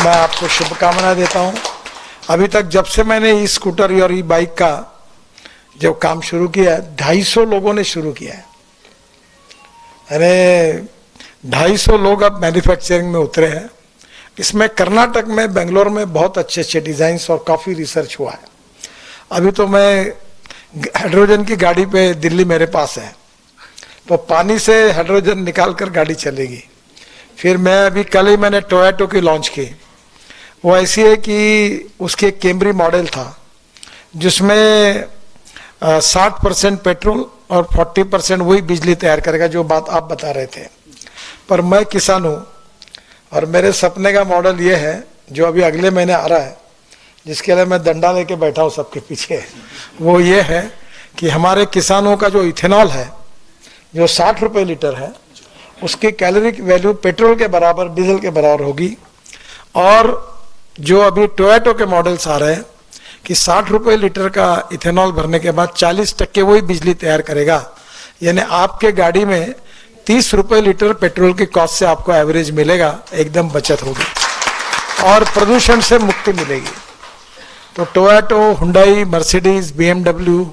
मैं आपको शुभकामनाएं देता हूं। अभी तक जब से मैंने ई स्कूटर और ई बाइक का जो काम शुरू किया है, 250 लोगों ने शुरू किया है। अरे 250 लोग अब मैन्युफैक्चरिंग में उतरे हैं। इसमें कर्नाटक में, बेंगलोर में बहुत अच्छे अच्छे डिजाइन्स और काफ़ी रिसर्च हुआ है। अभी तो मैं हाइड्रोजन की गाड़ी पे, दिल्ली मेरे पास है, तो पानी से हाइड्रोजन निकाल कर गाड़ी चलेगी। फिर मैं अभी कल ही मैंने टोयोटो की लॉन्च की। वो ऐसी है कि उसकी एक कैमरी मॉडल था जिसमें 60% पेट्रोल और 40% वही बिजली तैयार करेगा, जो बात आप बता रहे थे। पर मैं किसान हूँ और मेरे सपने का मॉडल ये है जो अभी अगले महीने आ रहा है, जिसके लिए मैं डंडा लेके बैठा हूँ सबके पीछे। वो ये है कि हमारे किसानों का जो इथेनॉल है, जो 60 रुपये लीटर है, उसकी कैलोरी वैल्यू पेट्रोल के बराबर, डीजल के बराबर होगी। और जो अभी टोयोटो के मॉडल्स आ रहे हैं कि 60 रुपये लीटर का इथेनॉल भरने के बाद 40% वही बिजली तैयार करेगा, यानी आपके गाड़ी में 30 रुपये लीटर पेट्रोल की कॉस्ट से आपको एवरेज मिलेगा, एकदम बचत होगी और प्रदूषण से मुक्ति मिलेगी। तो टोयोटो, हुंडई, मर्सिडीज, BMW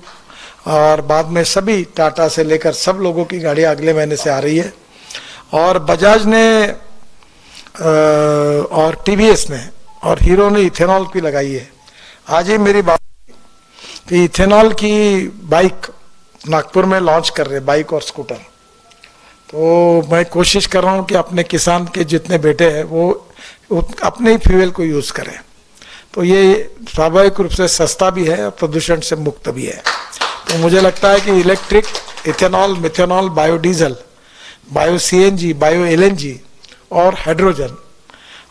और बाद में सभी टाटा से लेकर सब लोगों की गाड़ियाँ अगले महीने से आ रही है। और बजाज ने और TVS ने और हीरो ने इथेनॉल की लगाई है। आज ही मेरी बात कि इथेनॉल की बाइक नागपुर में लॉन्च कर रहे, बाइक और स्कूटर। तो मैं कोशिश कर रहा हूँ कि अपने किसान के जितने बेटे हैं वो अपने ही फ्यूल को यूज़ करें। तो ये स्वाभाविक रूप से सस्ता भी है और प्रदूषण से मुक्त भी है। तो मुझे लगता है कि electric, ethanol, methanol, biodiesel, bio CNG, bio LNG और हाइड्रोजन।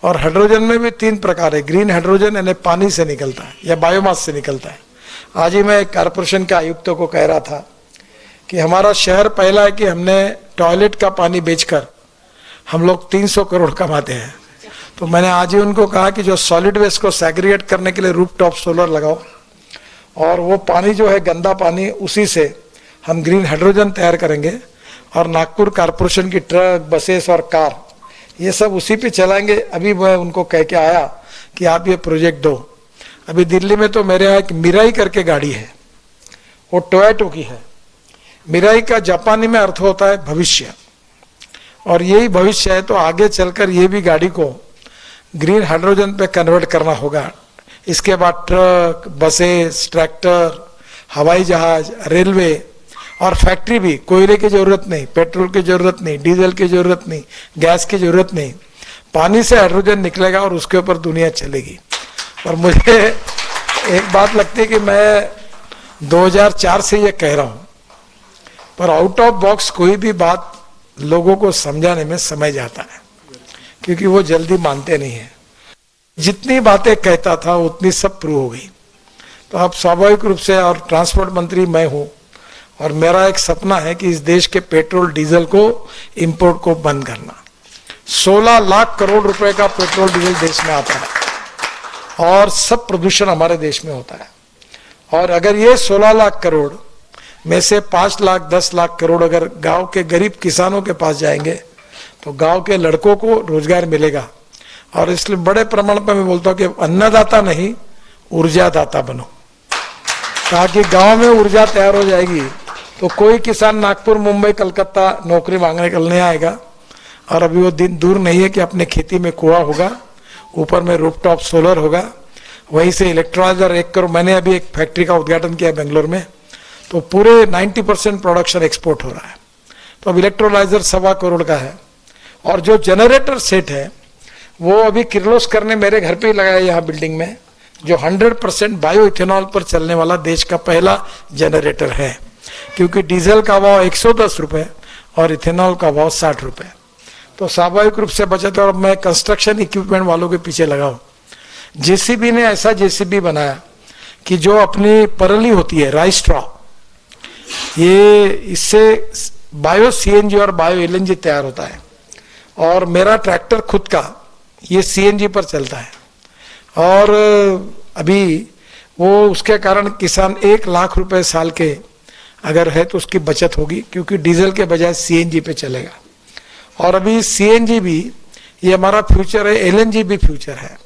और हाइड्रोजन में भी 3 प्रकार है। ग्रीन हाइड्रोजन यानी पानी से निकलता है या बायोमास से निकलता है। आज ही मैं कारपोरेशन के आयुक्तों को कह रहा था कि हमारा शहर पहला है कि हमने टॉयलेट का पानी बेचकर हम लोग 300 करोड़ कमाते हैं। तो मैंने आज ही उनको कहा कि जो सॉलिड वेस्ट को सेग्रीगेट करने के लिए रूफटॉप सोलर लगाओ, और वो पानी जो है गंदा पानी, उसी से हम ग्रीन हाइड्रोजन तैयार करेंगे। और नागपुर कारपोरेशन की ट्रक, बसेस और कार, ये सब उसी पे चलाएंगे। अभी मैं उनको कह के आया कि आप ये प्रोजेक्ट दो। अभी दिल्ली में तो मेरे यहाँ एक मिराई करके गाड़ी है, वो टोयोटो की है। मिराई का जापानी में अर्थ होता है भविष्य, और यही भविष्य है। तो आगे चलकर ये भी गाड़ी को ग्रीन हाइड्रोजन पे कन्वर्ट करना होगा। इसके बाद ट्रक, बसेस, ट्रैक्टर, हवाई जहाज, रेलवे और फैक्ट्री भी। कोयले की जरूरत नहीं, पेट्रोल की जरूरत नहीं, डीजल की जरूरत नहीं, गैस की जरूरत नहीं। पानी से हाइड्रोजन निकलेगा और उसके ऊपर दुनिया चलेगी। और मुझे एक बात लगती है कि मैं 2004 से ये कह रहा हूँ, पर आउट ऑफ बॉक्स कोई भी बात लोगों को समझाने में समय जाता है, क्योंकि वो जल्दी मानते नहीं है। जितनी बातें कहता था उतनी सब प्रूव हो गई। तो अब स्वाभाविक रूप से, और ट्रांसपोर्ट मंत्री मैं हूँ, और मेरा एक सपना है कि इस देश के पेट्रोल डीजल को, इंपोर्ट को बंद करना। 16 लाख करोड़ रुपए का पेट्रोल डीजल देश में आता है और सब प्रदूषण हमारे देश में होता है। और अगर ये 16 लाख करोड़ में से 5 लाख 10 लाख करोड़ अगर गांव के गरीब किसानों के पास जाएंगे तो गांव के लड़कों को रोजगार मिलेगा। और इसलिए बड़े प्रमाण पर मैं बोलता हूँ कि अन्नदाता नहीं, ऊर्जादाता बनो, ताकि गांव में ऊर्जा तैयार हो जाएगी तो कोई किसान नागपुर, मुंबई, कलकत्ता नौकरी मांगने के लिए नहीं आएगा। और अभी वो दिन दूर नहीं है कि अपने खेती में कुआं होगा, ऊपर में रूफटॉप सोलर होगा, वहीं से इलेक्ट्रोलाइजर 1 करोड़। मैंने अभी एक फैक्ट्री का उद्घाटन किया बेंगलोर में, तो पूरे 90% प्रोडक्शन एक्सपोर्ट हो रहा है। तो अब इलेक्ट्रोलाइजर 1.25 करोड़ का है। और जो जनरेटर सेट है वो अभी किर्लोस्कर ने मेरे घर पे ही लगाया यहाँ बिल्डिंग में, जो 100% बायो इथेनॉल पर चलने वाला देश का पहला जनरेटर है। क्योंकि डीजल का भाव 110 रुपये और इथेनॉल का भाव 60 रुपये। तो स्वाभाविक रूप से बचत। और मैं कंस्ट्रक्शन इक्विपमेंट वालों के पीछे लगा हूँ। JCB ने ऐसा JCB बनाया कि जो अपनी परली होती है, राइस स्ट्रॉ, ये इससे बायो CNG और बायो LNG तैयार होता है। और मेरा ट्रैक्टर खुद का ये CNG पर चलता है। और अभी वो उसके कारण किसान 1 लाख रुपए साल के अगर है तो उसकी बचत होगी, क्योंकि डीजल के बजाय CNG पे चलेगा। और अभी CNG भी ये हमारा फ्यूचर है, LNG भी फ्यूचर है।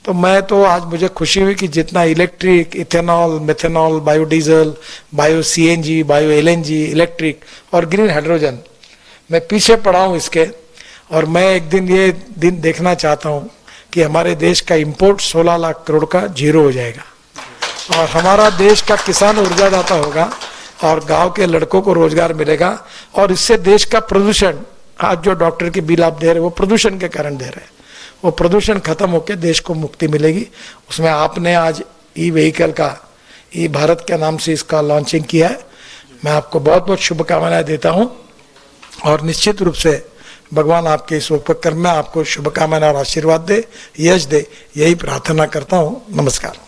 तो मैं तो आज मुझे खुशी हुई कि जितना electric, ethanol, methanol, biodiesel, bio CNG, bio LNG, electric और ग्रीन हाइड्रोजन, मैं पीछे पड़ा हूँ इसके। और मैं एक दिन ये दिन देखना चाहता हूँ कि हमारे देश का इंपोर्ट 16 लाख करोड़ का जीरो हो जाएगा और हमारा देश का किसान ऊर्जादाता होगा और गांव के लड़कों को रोजगार मिलेगा। और इससे देश का प्रदूषण, आज जो डॉक्टर की बिल आप दे रहे वो प्रदूषण के कारण दे रहे हैं, वो प्रदूषण खत्म होकर देश को मुक्ति मिलेगी। उसमें आपने आज ई व्हीकल का, ई भारत के नाम से इसका लॉन्चिंग किया है। मैं आपको बहुत बहुत शुभकामनाएं देता हूं और निश्चित रूप से भगवान आपके इस उपक्रम में आपको शुभकामनाएं और आशीर्वाद दे, यश दे, यही प्रार्थना करता हूं। नमस्कार।